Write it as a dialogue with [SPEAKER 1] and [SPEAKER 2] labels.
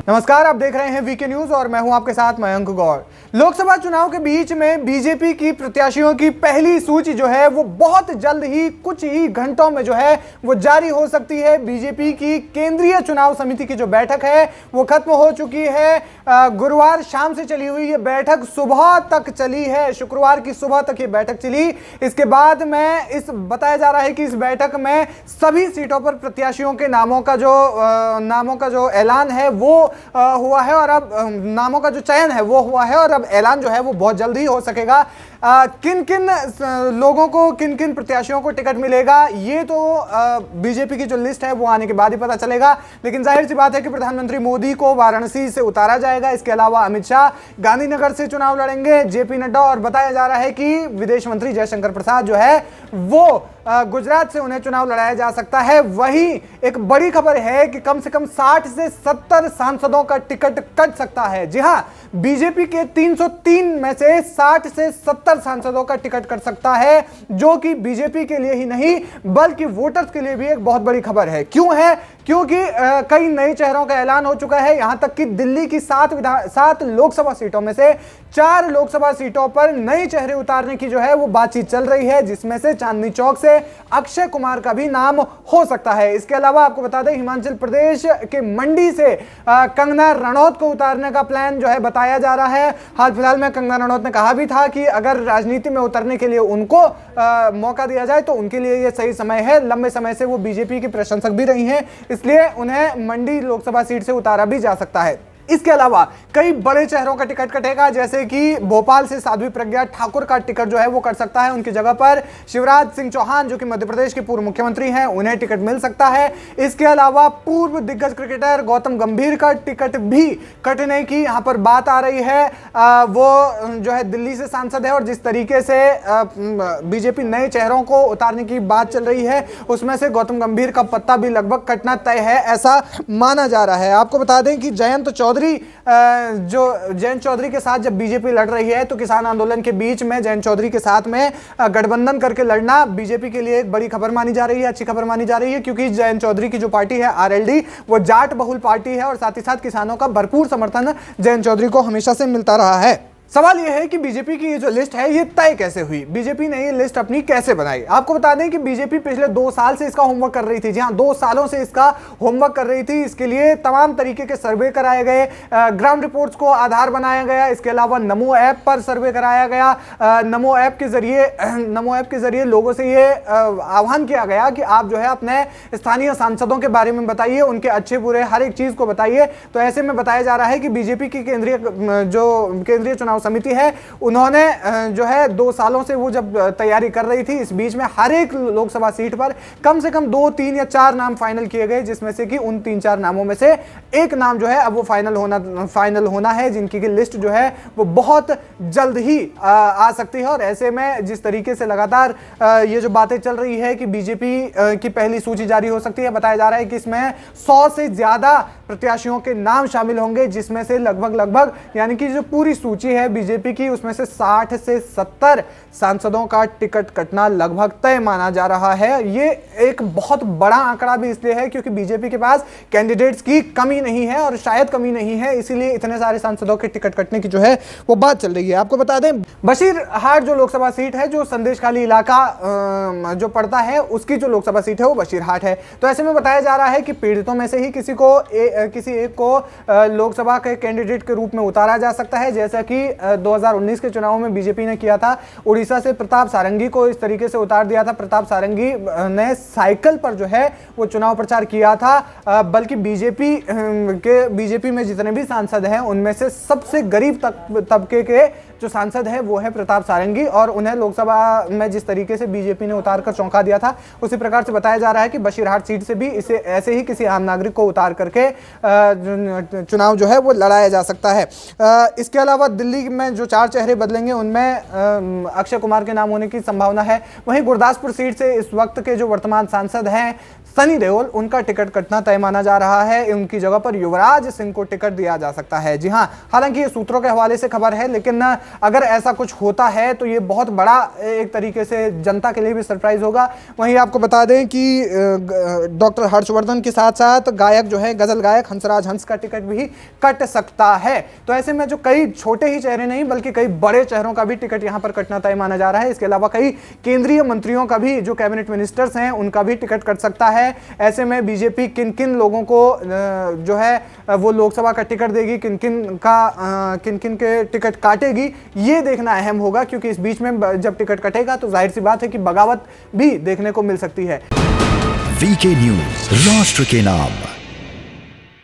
[SPEAKER 1] नमस्कार, आप देख रहे हैं वीके न्यूज और मैं हूं आपके साथ मयंक गौर। लोकसभा चुनाव के बीच में बीजेपी की प्रत्याशियों की पहली सूची जो है वो बहुत जल्द ही कुछ ही घंटों में जो है वो जारी हो सकती है। बीजेपी की केंद्रीय चुनाव समिति की जो बैठक है वो खत्म हो चुकी है। गुरुवार शाम से चली हुई ये बैठक सुबह तक चली है, शुक्रवार की सुबह तक ये बैठक चली। इसके बाद में बताया जा रहा है कि इस बैठक में सभी सीटों पर प्रत्याशियों के नामों का जो ऐलान है वो हुआ है और अब नामों का जो चयन है वो हुआ है और अब ऐलान जो है वो बहुत जल्द ही हो सकेगा। किन किन लोगों को, किन किन प्रत्याशियों को टिकट मिलेगा ये तो बीजेपी की जो लिस्ट है वो आने के बाद ही पता चलेगा। लेकिन जाहिर सी बात है कि प्रधानमंत्री मोदी को वाराणसी से उतारा जाएगा। इसके अलावा अमित शाह गांधीनगर से चुनाव लड़ेंगे, जेपी नड्डा, और बताया जा रहा है कि विदेश मंत्री जयशंकर प्रसाद जो है वो गुजरात से उन्हें चुनाव लड़ाया जा सकता है। वहीं एक बड़ी खबर है कि कम से कम 60 से 70 सांसदों का टिकट कट सकता है। जी हां, बीजेपी के 303 में से 60 से 70 सांसदों का टिकट कट सकता है, जो कि बीजेपी के लिए ही नहीं बल्कि वोटर्स के लिए भी एक बहुत बड़ी खबर है। क्यों है? क्योंकि कई नए चेहरों का ऐलान हो चुका है। यहां तक कि दिल्ली की 7 लोकसभा सीटों में से 4 लोकसभा सीटों पर नए चेहरे उतारने की जो है वो बातचीत चल रही है, जिसमें से चांदनी चौक से अक्षय कुमार का भी नाम हो सकता है। इसके अलावा आपको बता दें, हिमाचल प्रदेश के मंडी से कंगना रनौत को उतारने का प्लान जो है बताया जा रहा है। हाल फिलहाल में कंगना रनौत ने कहा भी था कि अगर राजनीति में उतरने के लिए उनको मौका दिया जाए तो उनके लिए यह सही समय है। लंबे समय से वो बीजेपी की प्रशंसक भी रही हैं, इसलिए उन्हें मंडी लोकसभा सीट से उतारा भी जा सकता है। इसके अलावा कई बड़े चेहरों का टिकट कटेगा, जैसे कि भोपाल से साध्वी प्रज्ञा ठाकुर का टिकट जो है वो कट सकता है। उनकी जगह पर शिवराज सिंह चौहान, जो कि मध्य प्रदेश के पूर्व मुख्यमंत्री हैं, उन्हें टिकट मिल सकता है। इसके अलावा पूर्व दिग्गज क्रिकेटर गौतम गंभीर का टिकट भी कटने की यहां पर बात आ रही है। वो जो है दिल्ली से सांसद है और जिस तरीके से बीजेपी नए चेहरों को उतारने की बात चल रही है उसमें से गौतम गंभीर का पत्ता भी लगभग कटना तय है, ऐसा माना जा रहा है। आपको बता दें कि जयंत चौधरी के साथ जब बीजेपी लड़ रही है तो किसान आंदोलन के बीच में जयंत चौधरी के साथ में गठबंधन करके लड़ना बीजेपी के लिए एक बड़ी खबर मानी जा रही है, अच्छी खबर मानी जा रही है, क्योंकि जयंत चौधरी की जो पार्टी है आरएलडी वो जाट बहुल पार्टी है और साथ ही साथ किसानों का भरपूर समर्थन जयंत चौधरी को हमेशा से मिलता रहा है। सवाल यह है कि बीजेपी की ये जो लिस्ट है ये तय कैसे हुई, बीजेपी ने ये लिस्ट अपनी कैसे बनाई। आपको बता दें कि बीजेपी पिछले 2 साल से इसका होमवर्क कर रही थी। जी हां, 2 सालों से इसका होमवर्क कर रही थी। इसके लिए तमाम तरीके के सर्वे कराए गए, ग्राउंड रिपोर्ट्स को आधार बनाया गया। इसके अलावा नमो ऐप पर सर्वे कराया गया। नमो ऐप के जरिए लोगों से ये आह्वान किया गया कि आप जो है अपने स्थानीय सांसदों के बारे में बताइए, उनके अच्छे बुरे हर एक चीज को बताइए। तो ऐसे में बताया जा रहा है कि बीजेपी की केंद्रीय चुनाव समिति है, उन्होंने जो है 2 सालों से वो जब तैयारी कर रही थी, इस बीच में हर एक लोकसभा सीट पर कम से कम 2, 3 या 4 नाम फाइनल किए गए, जिसमें से कि उन 3-4 नामों में से एक नाम जो है अब वो फाइनल होना है, जिनकी की लिस्ट जो है वो बहुत जल्द ही आ सकती है। और ऐसे में जिस तरीके से लगातार ये जो बातें चल रही है कि बीजेपी की पहली सूची जारी हो सकती है, बताया जा रहा है कि इसमें 100 से ज्यादा प्रत्याशियों के नाम शामिल होंगे, जिसमें से लगभग यानी कि जो पूरी सूची है बीजेपी की उसमें से 60 से 70 सांसदों का टिकट कटना लगभग तय माना जा रहा है। ये एक बहुत बड़ा आंकड़ा भी इसलिए है क्योंकि बीजेपी के पास कैंडिडेट्स की कमी नहीं है और शायद कमी नहीं है, इसीलिए इतने सारे सांसदों के टिकट कटने की जो है वो बात चल रही है। आपको बता दें, बशीरहाट जो लोकसभा सीट है, जो संदेशखाली इलाका जो पड़ता है, उसकी जो लोकसभा सीट है वो बशीरहाट है। तो ऐसे में बताया जा रहा है कि पीड़ितों में से ही किसी एक को लोकसभा के कैंडिडेट के रूप में उतारा जा सकता है, जैसा कि 2019 के चुनाव में बीजेपी ने किया था। उड़ीसा से प्रताप सारंगी को इस तरीके से उतार दिया था। प्रताप सारंगी ने साइकिल पर जो है वो चुनाव प्रचार किया था। बल्कि बीजेपी में जितने भी सांसद हैं उनमें से सबसे गरीब तबके के जो सांसद है वो है प्रताप सारंगी, और उन्हें लोकसभा में जिस तरीके से बीजेपी ने उतार कर चौंका दिया था, उसी प्रकार से बताया जा रहा है कि बशीरहाट सीट से भी इसे ऐसे ही किसी आम नागरिक को उतार करके चुनाव जो है वो लड़ाया जा सकता है। इसके अलावा दिल्ली में जो 4 चेहरे बदलेंगे उनमें अक्षय कुमार के नाम होने की संभावना है। वहीं गुरदासपुर सीट से इस वक्त के जो वर्तमान सांसद हैं सनी देओल, उनका टिकट कटना तय माना जा रहा है। उनकी जगह पर युवराज सिंह को टिकट दिया जा सकता है। जी हां, हालांकि ये सूत्रों के हवाले से खबर है, लेकिन अगर ऐसा कुछ होता है तो ये बहुत बड़ा एक तरीके से जनता के लिए भी सरप्राइज होगा। वहीं आपको बता दें कि डॉक्टर हर्षवर्धन के साथ साथ गायक जो है, गजल गायक हंसराज हंस का टिकट भी कट सकता है। तो ऐसे में जो कई छोटे ही चेहरे नहीं बल्कि कई बड़े चेहरों का भी टिकट यहां पर कटना तय माना जा रहा है। इसके अलावा कई केंद्रीय मंत्रियों का भी, जो कैबिनेट मिनिस्टर्स हैं, उनका भी टिकट कट सकता है। ऐसे में बीजेपी किन किन लोगों को जो है वो लोकसभा का टिकट देगी, किन किन के टिकट काटेगी, ये देखना अहम होगा, क्योंकि इस बीच में जब टिकट कटेगा तो जाहिर सी बात है कि बगावत भी देखने को मिल सकती है।
[SPEAKER 2] वीके न्यूज, राष्ट्र के नाम।